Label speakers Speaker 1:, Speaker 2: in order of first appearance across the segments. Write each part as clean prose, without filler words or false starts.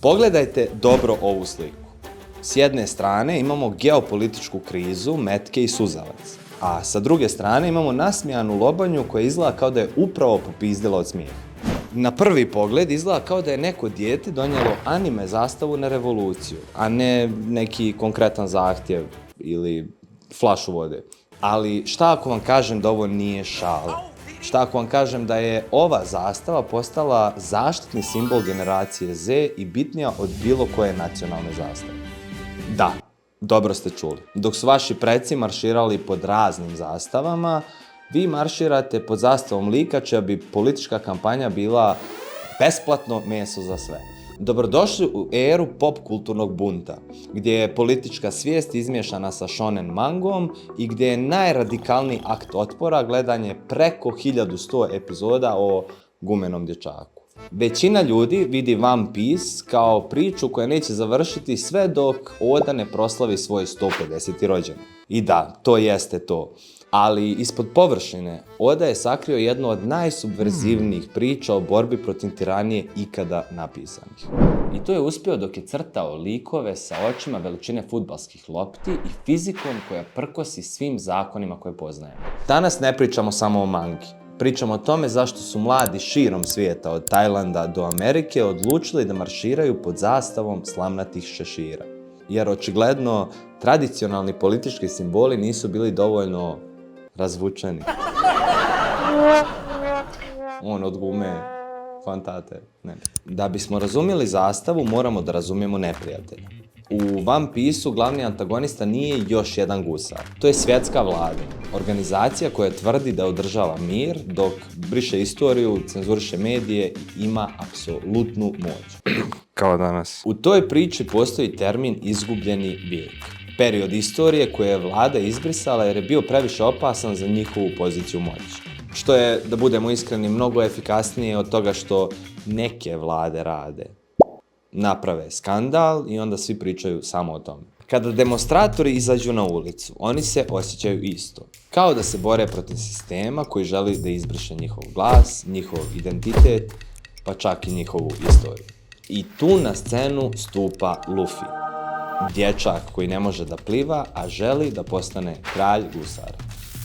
Speaker 1: Pogledajte dobro ovu sliku. S jedne strane imamo geopolitičku krizu, metke i suzavac. A sa druge strane imamo nasmijanu lobanju koja izgleda kao da je upravo popizdila od smijeha. Na prvi pogled izgleda kao da je neko dijete donijelo anime zastavu na revoluciju, a ne neki konkretan zahtjev ili flašu vode. Ali šta ako vam kažem da ovo nije šala? Šta ako vam kažem da je ova zastava postala zaštitni simbol generacije Z i bitnija od bilo koje nacionalne zastave? Da, dobro ste čuli. Dok su vaši preci marširali pod raznim zastavama, vi marširate pod zastavom lika čija bi politička kampanja bila besplatno meso za sve. Dobrodošli u eru pop kulturnog bunta, gdje je politička svijest izmiješana sa shonen mangom i gdje je najradikalniji akt otpora gledanje preko 1100 epizoda o gumenom dječaku. Većina ljudi vidi One Piece kao priču koja neće završiti sve dok Oda ne proslavi svoj 150. rođendan. I da, to jeste to. Ali ispod površine Oda je sakrio jednu od najsubverzivnijih priča o borbi protiv tiranije ikada napisanih. I to je uspio dok je crtao likove sa očima veličine fudbalskih lopti i fizikom koja prkosi svim zakonima koje poznajemo. Danas ne pričamo samo o mangi. Pričamo o tome zašto su mladi širom svijeta, od Tajlanda do Amerike, odlučili da marširaju pod zastavom slamnatih šešira. Jer očigledno tradicionalni politički simboli nisu bili dovoljno razvučeni. Od gume, fantate, ne. Da bismo razumjeli zastavu, moramo da razumijemo neprijatelja. U One Piece-u glavni antagonista nije još jedan gusar. To je svjetska vlada, organizacija koja tvrdi da održava mir, dok briše istoriju, cenzuriše medije i ima apsolutnu moć.
Speaker 2: Kao danas.
Speaker 1: U toj priči postoji termin izgubljeni vijek. Period istorije koje je vlada izbrisala jer je bio previše opasan za njihovu poziciju moći. Što je, da budemo iskreni, mnogo efikasnije od toga što neke vlade rade. Naprave skandal i onda svi pričaju samo o tome. Kada demonstratori izađu na ulicu, oni se osjećaju isto. Kao da se bore protiv sistema koji želi da izbriše njihov glas, njihov identitet, pa čak i njihovu istoriju. I tu na scenu stupa Luffy. Dječak koji ne može da pliva, a želi da postane kralj gusara.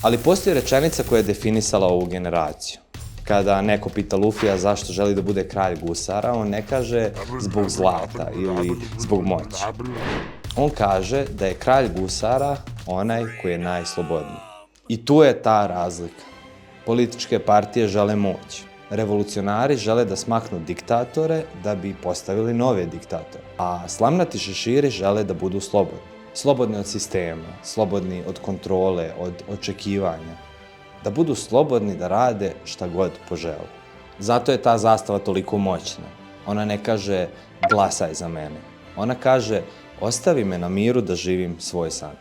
Speaker 1: Ali postoji rečenica koja je definisala ovu generaciju. Kada neko pita Luffija zašto želi da bude kralj gusara, on ne kaže zbog zlata ili zbog moći. On kaže da je kralj gusara onaj koji je najslobodniji. I tu je ta razlika. Političke partije žele moć. Revolucionari žele da smaknu diktatore da bi postavili nove diktatore. A slamnati šeširi žele da budu slobodni. Slobodni od sistema, slobodni od kontrole, od očekivanja. Da budu slobodni da rade šta god požele. Zato je ta zastava toliko moćna. Ona ne kaže glasaj za mene. Ona kaže ostavi me na miru da živim svoj san.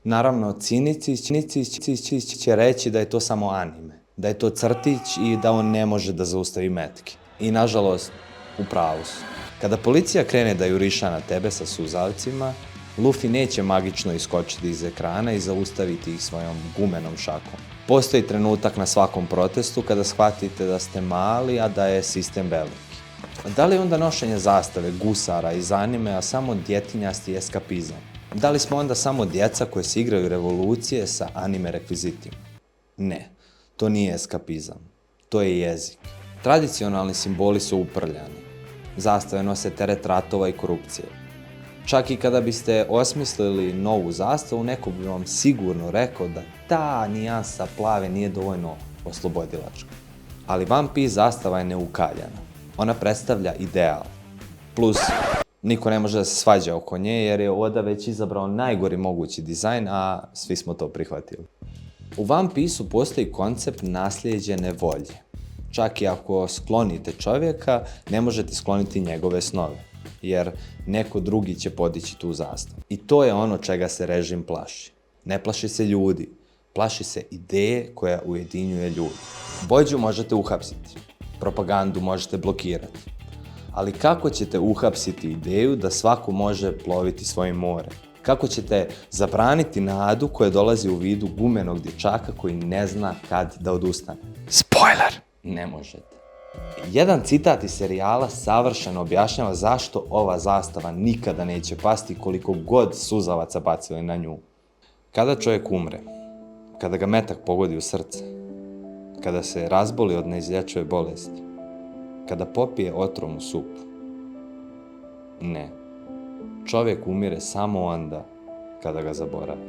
Speaker 1: Naravno, cinici će reći da je to samo anime. Da je to crtić i da on ne može da zaustavi metke. I nažalost, u pravu su. Kada policija krene da juriša na tebe sa suzavcima, Luffy neće magično iskočiti iz ekrana i zaustaviti ih svojom gumenom šakom. Postoji trenutak na svakom protestu kada shvatite da ste mali, a da je sistem veliki. Da li je onda nošenje zastave gusara iz animea samo djetinjasti eskapizam? Da li smo onda samo djeca koje se igraju revolucije sa anime rekvizitima? Ne, to nije eskapizam. To je jezik. Tradicionalni simboli su uprljani. Zastave nose teret ratova i korupcije. Čak i kada biste osmislili novu zastavu, neko bi vam sigurno rekao da ta nijansa plave nije dovoljno oslobodilačka. Ali One Piece zastava je neukaljana. Ona predstavlja ideal. Plus, niko ne može da se svađa oko nje jer je Oda već izabrao najgori mogući dizajn, a svi smo to prihvatili. U One Piece-u postoji koncept naslijeđene volje. Čak i ako sklonite čovjeka, ne možete skloniti njegove snove. Jer neko drugi će podići tu zastavu. I to je ono čega se režim plaši. Ne plaši se ljudi, plaši se ideje koja ujedinjuje ljudi. Vođu možete uhapsiti, propagandu možete blokirati. Ali kako ćete uhapsiti ideju da svako može ploviti svojim morem? Kako ćete zabraniti nadu koja dolazi u vidu gumenog dječaka koji ne zna kad da odustane?
Speaker 2: Spoiler!
Speaker 1: Ne možete. Jedan citat iz serijala savršeno objašnjava zašto ova zastava nikada neće pasti koliko god suzavaca bacili na nju. Kada čovjek umre, kada ga metak pogodi u srce, kada se razboli od neizlječive bolesti, kada popije otrovnu supu. Ne. Čovjek umire samo onda kada ga zaboravi.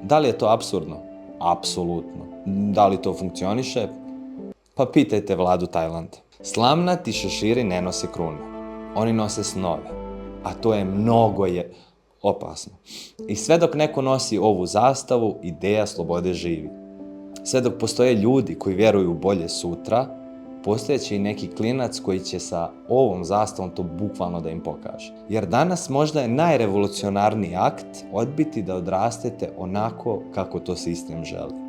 Speaker 1: Da li je to apsurdno? Apsolutno. Da li to funkcioniše? Pa pitajte vladu Tajlanda. Slamnati šeširi ne nose krune. Oni nose snove. A to je mnogo opasno. I sve dok neko nosi ovu zastavu, ideja slobode živi. Sve dok postoje ljudi koji vjeruju u bolje sutra, postojeće i neki klinac koji će sa ovom zastavom to bukvalno da im pokaže. Jer danas možda je najrevolucionarniji akt odbiti da odrastete onako kako to sistem želi.